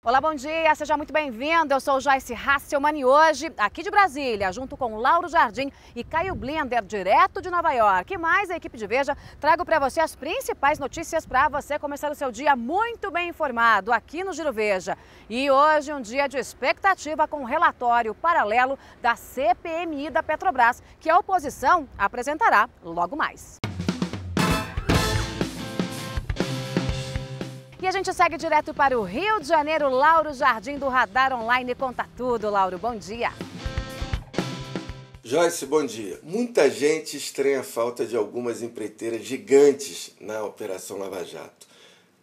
Olá, bom dia, seja muito bem-vindo. Eu sou Joyce Hasselman e hoje, aqui de Brasília, junto com Lauro Jardim e Caio Blender, direto de Nova York, e mais a equipe de Veja, trago para você as principais notícias para você começar o seu dia muito bem informado aqui no Giro Veja. E hoje um dia de expectativa com um relatório paralelo da CPMI da Petrobras, que a oposição apresentará logo mais. E a gente segue direto para o Rio de Janeiro. Lauro Jardim, do Radar Online, conta tudo. Lauro, bom dia. Joyce, bom dia. Muita gente estranha a falta de algumas empreiteiras gigantes na Operação Lava Jato.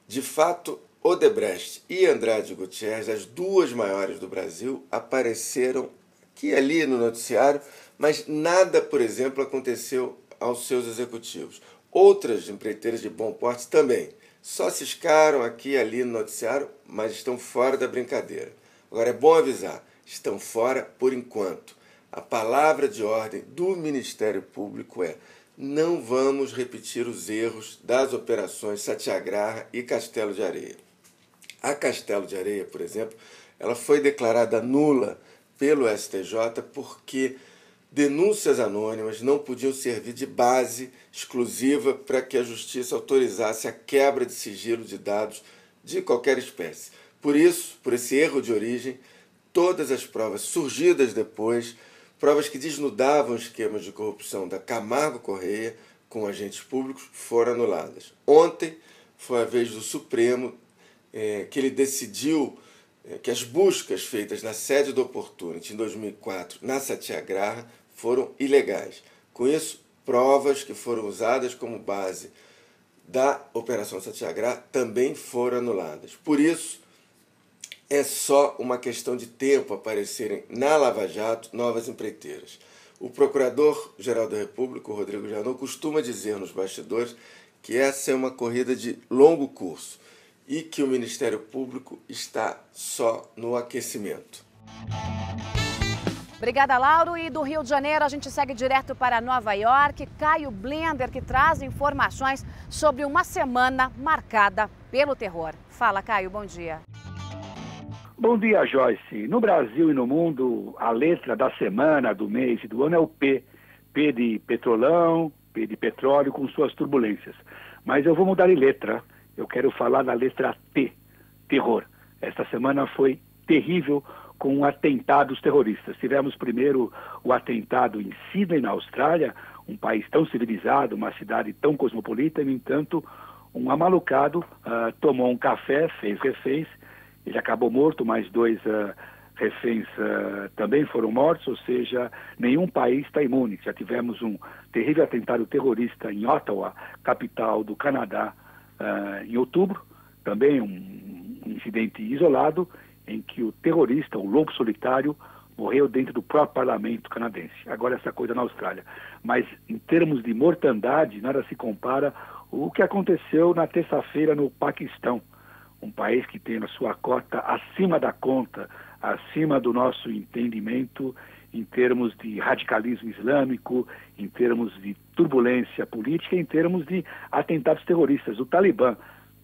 De fato, Odebrecht e Andrade Gutierrez, as duas maiores do Brasil, apareceram aqui e ali no noticiário, mas nada, por exemplo, aconteceu aos seus executivos. Outras empreiteiras de bom porte também. Só ciscaram aqui e ali no noticiário, mas estão fora da brincadeira. Agora é bom avisar, estão fora por enquanto. A palavra de ordem do Ministério Público é: não vamos repetir os erros das operações Satyagraha e Castelo de Areia. A Castelo de Areia, por exemplo, ela foi declarada nula pelo STJ porque denúncias anônimas não podiam servir de base exclusiva para que a Justiça autorizasse a quebra de sigilo de dados de qualquer espécie. Por isso, por esse erro de origem, todas as provas surgidas depois, provas que desnudavam esquemas de corrupção da Camargo Correia com agentes públicos, foram anuladas. Ontem foi a vez do Supremo que ele decidiu que as buscas feitas na sede do Opportunity em 2004 na Satyagraha foram ilegais. Com isso, provas que foram usadas como base da Operação Satyagraha também foram anuladas. Por isso, é só uma questão de tempo aparecerem na Lava Jato novas empreiteiras. O Procurador-Geral da República, o Rodrigo Janot, costuma dizer nos bastidores que essa é uma corrida de longo curso e que o Ministério Público está só no aquecimento. Obrigada, Lauro. E do Rio de Janeiro a gente segue direto para Nova York. Caio Blender, que traz informações sobre uma semana marcada pelo terror. Fala, Caio, bom dia. Bom dia, Joyce. No Brasil e no mundo, a letra da semana, do mês e do ano é o P. P de petrolão, P de petróleo, com suas turbulências. Mas eu vou mudar de letra. Eu quero falar da letra T, terror. Esta semana foi terrível com atentados terroristas. Tivemos primeiro o atentado em Sydney, na Austrália, um país tão civilizado, uma cidade tão cosmopolita, e, no entanto, um amalucado tomou um café, fez reféns, ele acabou morto, mas dois reféns também foram mortos, ou seja, nenhum país está imune. Já tivemos um terrível atentado terrorista em Ottawa, capital do Canadá, em outubro, também um incidente isolado, em que o terrorista, o lobo solitário, morreu dentro do próprio parlamento canadense. Agora essa coisa na Austrália. Mas em termos de mortandade, nada se compara o que aconteceu na terça-feira no Paquistão, um país que tem a sua cota acima da conta, acima do nosso entendimento em termos de radicalismo islâmico, em termos de turbulência política, em termos de atentados terroristas. O Talibã,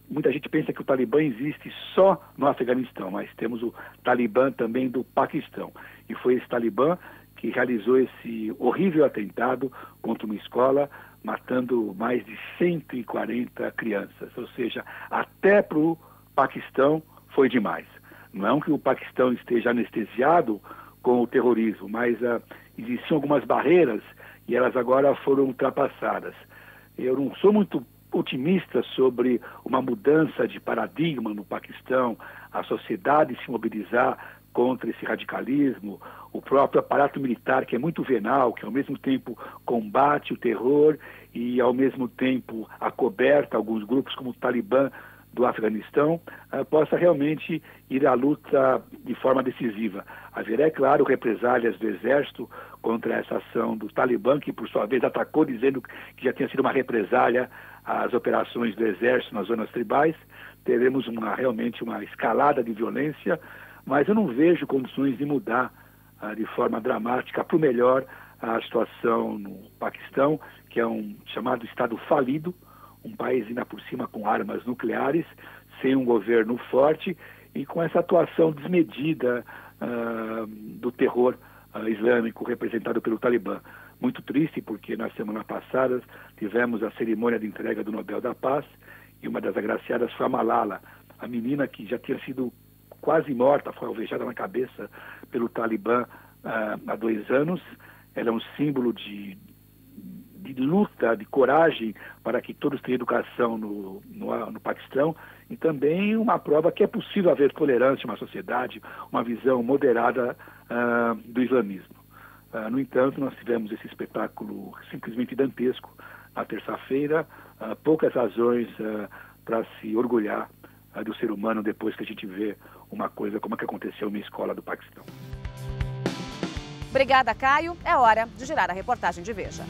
muita gente pensa que o Talibã existe só no Afeganistão, mas temos o Talibã também do Paquistão. E foi esse Talibã que realizou esse horrível atentado contra uma escola, matando mais de 140 crianças. Ou seja, até para o Paquistão foi demais. Não é que o Paquistão esteja anestesiado com o terrorismo, mas existiam algumas barreiras e elas agora foram ultrapassadas. Eu não sou muito otimista sobre uma mudança de paradigma no Paquistão, a sociedade se mobilizar contra esse radicalismo, o próprio aparato militar, que é muito venal, que ao mesmo tempo combate o terror e ao mesmo tempo acoberta alguns grupos como o Talibã do Afeganistão, possa realmente ir à luta de forma decisiva. Haverá, é claro, represálias do Exército contra essa ação do Talibã, que por sua vez atacou dizendo que já tinha sido uma represália às operações do Exército nas zonas tribais. Teremos realmente uma escalada de violência, mas eu não vejo condições de mudar de forma dramática para o melhor a situação no Paquistão, que é um chamado Estado falido, um país ainda por cima com armas nucleares, sem um governo forte e com essa atuação desmedida do terror islâmico representado pelo Talibã. Muito triste, porque na semana passada tivemos a cerimônia de entrega do Nobel da Paz e uma das agraciadas foi a Malala, a menina que já tinha sido quase morta, foi alvejada na cabeça pelo Talibã há 2 anos. Ela é um símbolo de luta, de coragem para que todos tenham educação no Paquistão, e também uma prova que é possível haver tolerância em uma sociedade, uma visão moderada do islamismo. No entanto, nós tivemos esse espetáculo simplesmente dantesco na terça-feira, poucas razões para se orgulhar do ser humano depois que a gente vê uma coisa como a que aconteceu em uma escola do Paquistão. Obrigada, Caio. É hora de girar a reportagem de Veja.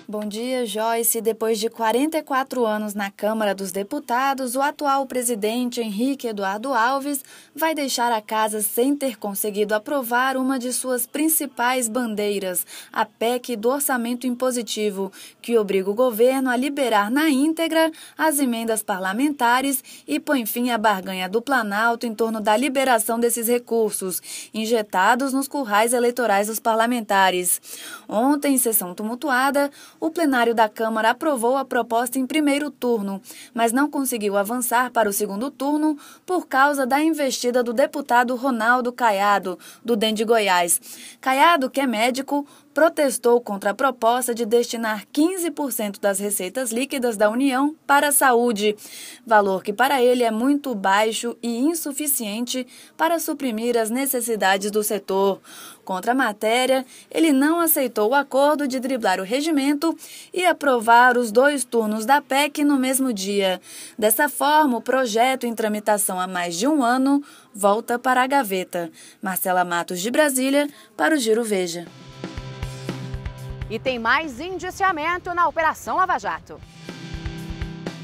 Bom dia, Joyce. Depois de 44 anos na Câmara dos Deputados, o atual presidente Henrique Eduardo Alves vai deixar a casa sem ter conseguido aprovar uma de suas principais bandeiras, a PEC do Orçamento Impositivo, que obriga o governo a liberar na íntegra as emendas parlamentares e põe fim à barganha do Planalto em torno da liberação desses recursos, injetados nos currais eleitorais dos parlamentares. Ontem, em sessão tumultuada, o plenário da Câmara aprovou a proposta em primeiro turno, mas não conseguiu avançar para o segundo turno por causa da investida do deputado Ronaldo Caiado, do DEM de Goiás. Caiado, que é médico, protestou contra a proposta de destinar 15% das receitas líquidas da União para a saúde, valor que para ele é muito baixo e insuficiente para suprimir as necessidades do setor. Contra a matéria, ele não aceitou o acordo de driblar o regimento e aprovar os 2 turnos da PEC no mesmo dia. Dessa forma, o projeto, em tramitação há mais de 1 ano, volta para a gaveta. Marcela Matos, de Brasília, para o Giro Veja. E tem mais indiciamento na Operação Lava Jato.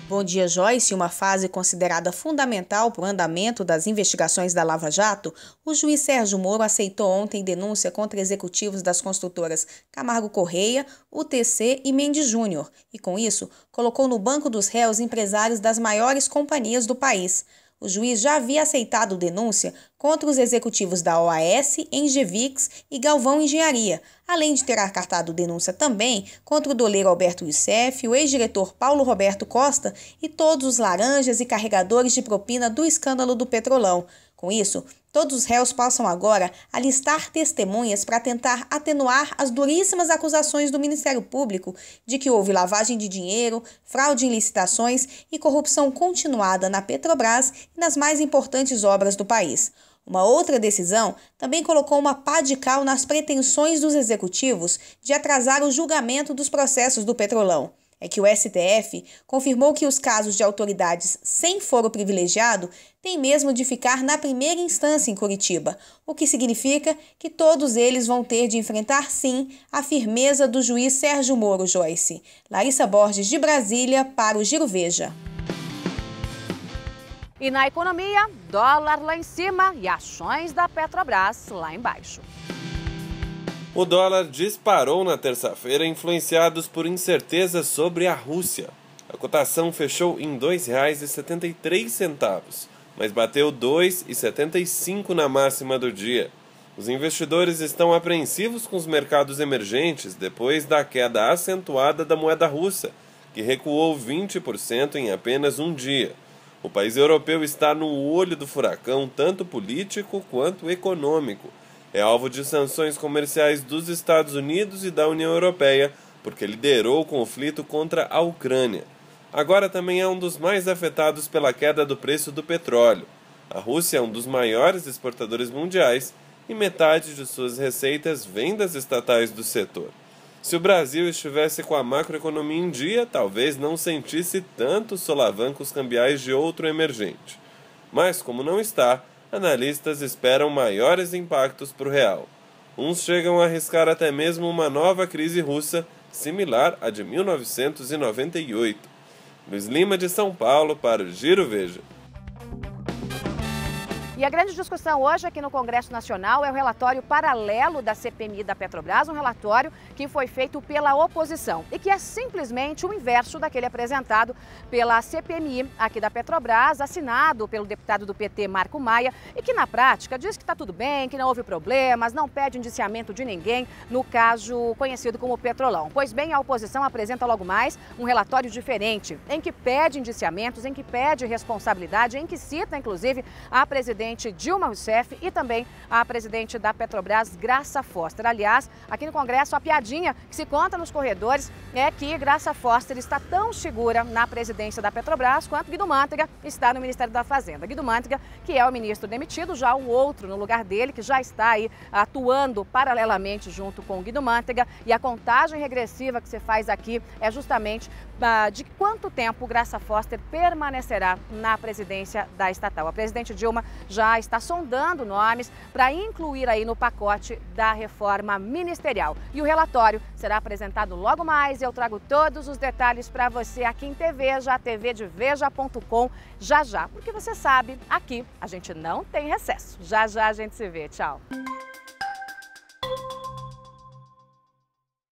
Bom dia, Joyce. Uma fase considerada fundamental para o andamento das investigações da Lava Jato, o juiz Sérgio Moro aceitou ontem denúncia contra executivos das construtoras Camargo Correia, UTC e Mendes Júnior e, com isso, colocou no banco dos réus empresários das maiores companhias do país. O juiz já havia aceitado denúncia contra os executivos da OAS, Engevix e Galvão Engenharia, além de ter acartado denúncia também contra o doleiro Alberto Youssef, o ex-diretor Paulo Roberto Costa e todos os laranjas e carregadores de propina do escândalo do Petrolão. Com isso, todos os réus passam agora a listar testemunhas para tentar atenuar as duríssimas acusações do Ministério Público de que houve lavagem de dinheiro, fraude em licitações e corrupção continuada na Petrobras e nas mais importantes obras do país. Uma outra decisão também colocou uma pá de cal nas pretensões dos executivos de atrasar o julgamento dos processos do Petrolão. É que o STF confirmou que os casos de autoridades sem foro privilegiado têm mesmo de ficar na primeira instância em Curitiba, o que significa que todos eles vão ter de enfrentar, sim, a firmeza do juiz Sérgio Moro, Joyce. Larissa Borges, de Brasília, para o Giro Veja. E na economia, dólar lá em cima e ações da Petrobras lá embaixo. O dólar disparou na terça-feira, influenciados por incertezas sobre a Rússia. A cotação fechou em R$ 2,73, mas bateu R$ 2,75 na máxima do dia. Os investidores estão apreensivos com os mercados emergentes depois da queda acentuada da moeda russa, que recuou 20% em apenas um dia. O país europeu está no olho do furacão, tanto político quanto econômico. É alvo de sanções comerciais dos Estados Unidos e da União Europeia, porque liderou o conflito contra a Ucrânia. Agora também é um dos mais afetados pela queda do preço do petróleo. A Rússia é um dos maiores exportadores mundiais e metade de suas receitas vem das estatais do setor. Se o Brasil estivesse com a macroeconomia em dia, talvez não sentisse tantos solavancos cambiais de outro emergente. Mas, como não está, analistas esperam maiores impactos para o real. Uns chegam a arriscar até mesmo uma nova crise russa, similar à de 1998. Luiz Lima, de São Paulo, para o Giro Veja. E a grande discussão hoje aqui no Congresso Nacional é o relatório paralelo da CPMI da Petrobras, um relatório que foi feito pela oposição e que é simplesmente o inverso daquele apresentado pela CPMI aqui da Petrobras, assinado pelo deputado do PT, Marco Maia, e que na prática diz que está tudo bem, que não houve problemas, não pede indiciamento de ninguém no caso conhecido como Petrolão. Pois bem, a oposição apresenta logo mais um relatório diferente, em que pede indiciamentos, em que pede responsabilidade, em que cita, inclusive, a presidente Dilma Rousseff e também a presidente da Petrobras, Graça Foster. Aliás, aqui no Congresso, a piadinha que se conta nos corredores é que Graça Foster está tão segura na presidência da Petrobras quanto Guido Mantega está no Ministério da Fazenda. Guido Mantega, que é o ministro demitido, já um outro no lugar dele, que já está aí atuando paralelamente junto com o Guido Mantega. E a contagem regressiva que se faz aqui é justamente de quanto tempo Graça Foster permanecerá na presidência da estatal. A presidente Dilma já está sondando nomes para incluir aí no pacote da reforma ministerial. E o relatório será apresentado logo mais. Eu trago todos os detalhes para você aqui em TVeja, tvdeveja.com, já. Porque você sabe, aqui a gente não tem recesso. Já a gente se vê. Tchau.